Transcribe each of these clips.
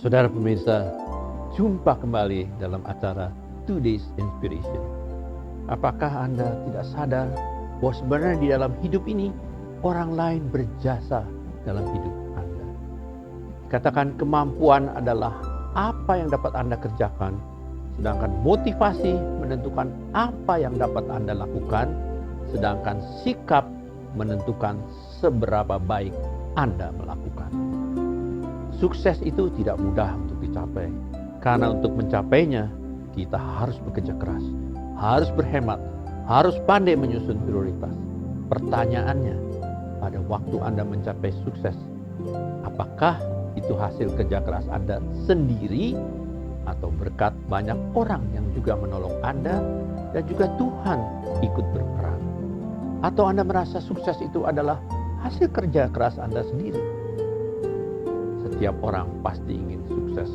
Saudara pemirsa, jumpa kembali dalam acara Today's Inspiration. Apakah Anda tidak sadar bahwa sebenarnya di dalam hidup ini orang lain berjasa dalam hidup Anda? Katakan kemampuan adalah apa yang dapat Anda kerjakan, sedangkan motivasi menentukan apa yang dapat Anda lakukan, sedangkan sikap menentukan seberapa baik Anda melakukan. Sukses itu tidak mudah untuk dicapai, karena untuk mencapainya kita harus bekerja keras, harus berhemat, harus pandai menyusun prioritas. Pertanyaannya, pada waktu Anda mencapai sukses, apakah itu hasil kerja keras Anda sendiri atau berkat banyak orang yang juga menolong Anda dan juga Tuhan ikut berperan? Atau Anda merasa sukses itu adalah hasil kerja keras Anda sendiri? Setiap orang pasti ingin sukses.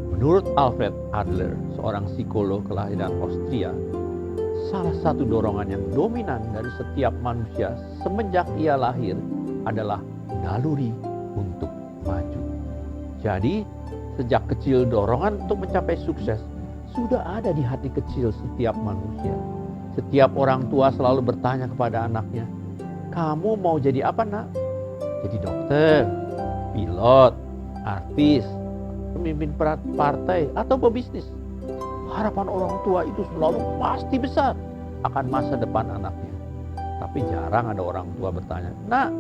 Menurut Alfred Adler, seorang psikolog kelahiran Austria, salah satu dorongan yang dominan dari setiap manusia semenjak ia lahir adalah naluri untuk maju. Jadi, sejak kecil dorongan untuk mencapai sukses sudah ada di hati kecil setiap manusia. Setiap orang tua selalu bertanya kepada anaknya, "Kamu mau jadi apa, Nak?" "Jadi dokter, pilot, artis, pemimpin partai, atau pebisnis." Harapan orang tua itu selalu pasti besar akan masa depan anaknya. Tapi jarang ada orang tua bertanya, "Nak,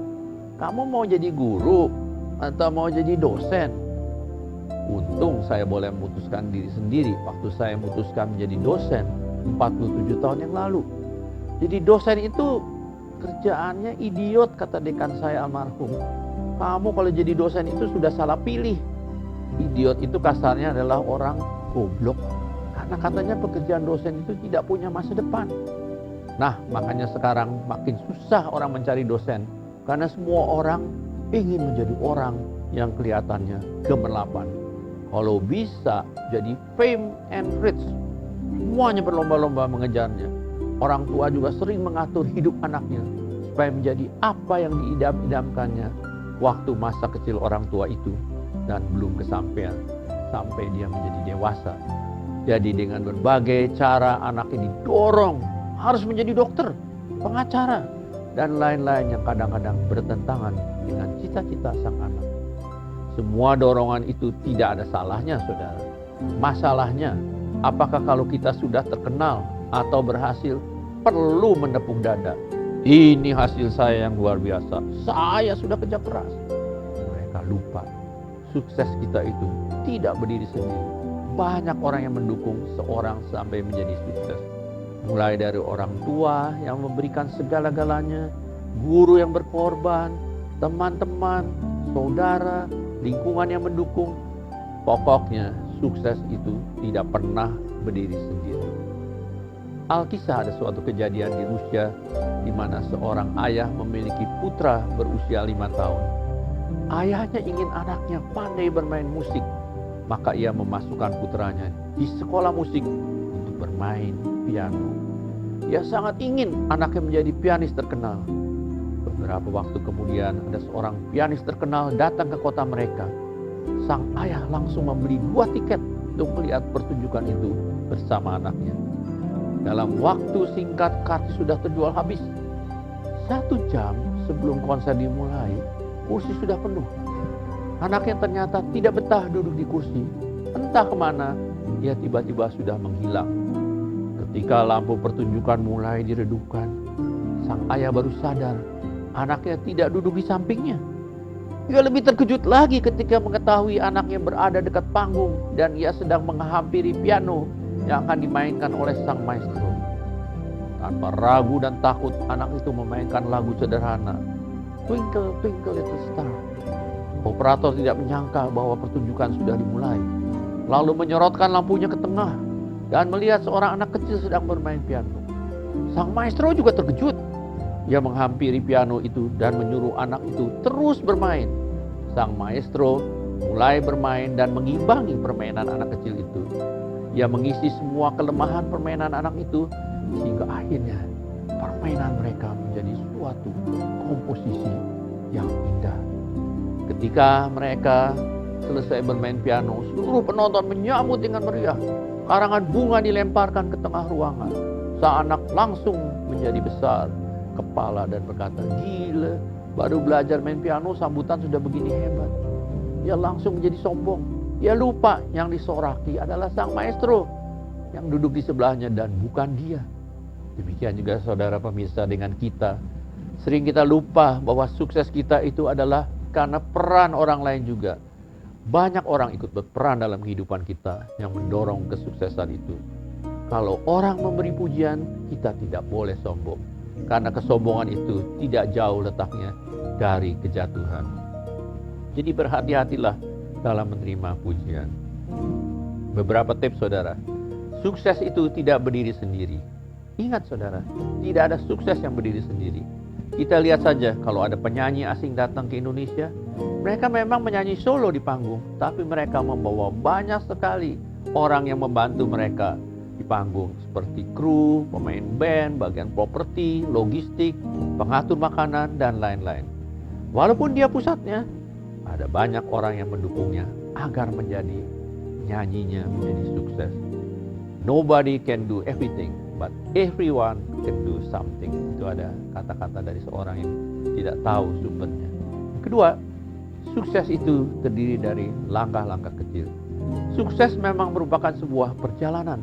kamu mau jadi guru atau mau jadi dosen?" Untung saya boleh memutuskan diri sendiri waktu saya memutuskan menjadi dosen 47 tahun yang lalu. Jadi dosen itu kerjaannya idiot, kata dekan saya almarhum. "Kamu kalau jadi dosen itu sudah salah pilih." Idiot itu kasarnya adalah orang goblok. Karena katanya pekerjaan dosen itu tidak punya masa depan. Nah, makanya sekarang makin susah orang mencari dosen. Karena semua orang ingin menjadi orang yang kelihatannya gemerlapan. Kalau bisa jadi fame and rich, semuanya berlomba-lomba mengejarnya. Orang tua juga sering mengatur hidup anaknya supaya menjadi apa yang diidam-idamkannya waktu masa kecil orang tua itu, dan belum kesampaian sampai dia menjadi dewasa. Jadi dengan berbagai cara anaknya didorong harus menjadi dokter, pengacara, dan lain-lain yang kadang-kadang bertentangan dengan cita-cita sang anak. Semua dorongan itu tidak ada salahnya, saudara. Masalahnya, apakah kalau kita sudah terkenal atau berhasil perlu menepuk dada? "Ini hasil saya yang luar biasa. Saya sudah kerja keras." Mereka lupa, sukses kita itu tidak berdiri sendiri. Banyak orang yang mendukung seorang sampai menjadi sukses. Mulai dari orang tua yang memberikan segala-galanya, guru yang berkorban, teman-teman, saudara, lingkungan yang mendukung. Pokoknya sukses itu tidak pernah berdiri sendiri. Alkisah ada suatu kejadian di Rusia di mana seorang ayah memiliki putra berusia 5 tahun. Ayahnya ingin anaknya pandai bermain musik, maka ia memasukkan putranya di sekolah musik untuk bermain piano. Ia sangat ingin anaknya menjadi pianis terkenal. Beberapa waktu kemudian ada seorang pianis terkenal datang ke kota mereka. Sang ayah langsung membeli 2 tiket untuk melihat pertunjukan itu bersama anaknya. Dalam waktu singkat kartu sudah terjual habis. 1 jam sebelum konser dimulai, kursi sudah penuh. Anaknya ternyata tidak betah duduk di kursi. Entah kemana, dia tiba-tiba sudah menghilang. Ketika lampu pertunjukan mulai diredupkan, sang ayah baru sadar anaknya tidak duduk di sampingnya. Ia lebih terkejut lagi ketika mengetahui anaknya berada dekat panggung dan ia sedang menghampiri piano yang akan dimainkan oleh sang maestro. Tanpa ragu dan takut, anak itu memainkan lagu sederhana, "Twinkle Twinkle Little Star." Operator tidak menyangka bahwa pertunjukan sudah dimulai, lalu menyorotkan lampunya ke tengah dan melihat seorang anak kecil sedang bermain piano. Sang maestro juga terkejut. Ia menghampiri piano itu dan menyuruh anak itu terus bermain. Sang maestro mulai bermain dan mengimbangi permainan anak kecil itu. Ia mengisi semua kelemahan permainan anak itu sehingga akhirnya permainan mereka menjadi suatu komposisi yang indah. Ketika mereka selesai bermain piano, seluruh penonton menyambut dengan meriah. Karangan bunga dilemparkan ke tengah ruangan. Sang anak langsung menjadi besar kepala dan berkata, "Gila, baru belajar main piano sambutan sudah begini hebat." Dia langsung menjadi sombong. Dia lupa yang disoraki adalah sang maestro yang duduk di sebelahnya dan bukan dia. Demikian juga saudara pemirsa dengan kita. Sering kita lupa bahwa sukses kita itu adalah karena peran orang lain juga. Banyak orang ikut berperan dalam kehidupan kita yang mendorong kesuksesan itu. Kalau orang memberi pujian, kita tidak boleh sombong. Karena kesombongan itu tidak jauh letaknya dari kejatuhan. Jadi berhati-hatilah dalam menerima pujian. Beberapa tips saudara. Sukses itu tidak berdiri sendiri. Ingat saudara, tidak ada sukses yang berdiri sendiri. Kita lihat saja kalau ada penyanyi asing datang ke Indonesia, mereka memang menyanyi solo di panggung, tapi mereka membawa banyak sekali orang yang membantu mereka di panggung, seperti kru, pemain band, bagian properti, logistik, pengatur makanan, dan lain-lain. Walaupun dia pusatnya, ada banyak orang yang mendukungnya agar menjadi nyanyinya menjadi sukses. Nobody can do everything, but everyone can do something. Itu ada kata-kata dari seorang yang tidak tahu sumbernya. Kedua, sukses itu terdiri dari langkah-langkah kecil. Sukses memang merupakan sebuah perjalanan.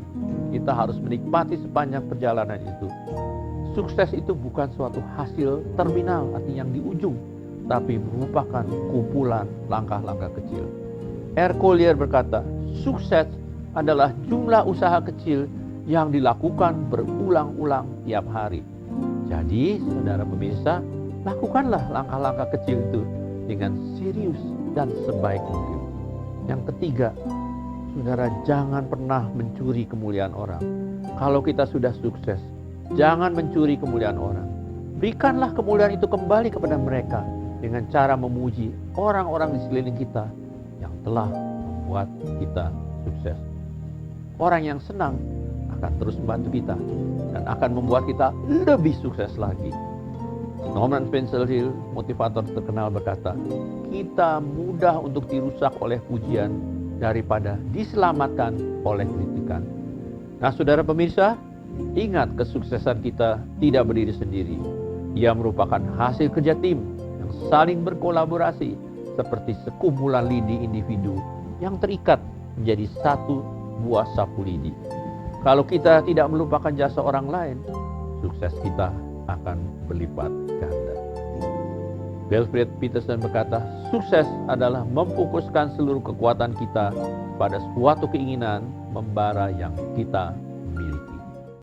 Kita harus menikmati sepanjang perjalanan itu. Sukses itu bukan suatu hasil terminal, artinya yang di ujung, tapi merupakan kumpulan langkah-langkah kecil. R. Collier berkata, sukses adalah jumlah usaha kecil yang dilakukan berulang-ulang tiap hari. Jadi, saudara pemirsa, lakukanlah langkah-langkah kecil itu dengan serius dan sebaik mungkin. Yang ketiga, saudara jangan pernah mencuri kemuliaan orang. Kalau kita sudah sukses, jangan mencuri kemuliaan orang. Berikanlah kemuliaan itu kembali kepada mereka dengan cara memuji orang-orang di sekeliling kita yang telah membuat kita sukses. Orang yang senang akan terus membantu kita dan akan membuat kita lebih sukses lagi. Norman Vincent Peale, motivator terkenal, berkata, kita mudah untuk dirusak oleh pujian daripada diselamatkan oleh kritikan. Nah, saudara pemirsa, ingat kesuksesan kita tidak berdiri sendiri. Ia merupakan hasil kerja tim yang saling berkolaborasi seperti sekumpulan lidi individu yang terikat menjadi satu buah sapu lidi. Kalau kita tidak melupakan jasa orang lain, sukses kita akan berlipat ganda. Wilfred Peterson berkata, sukses adalah memfokuskan seluruh kekuatan kita pada suatu keinginan membara yang kita miliki.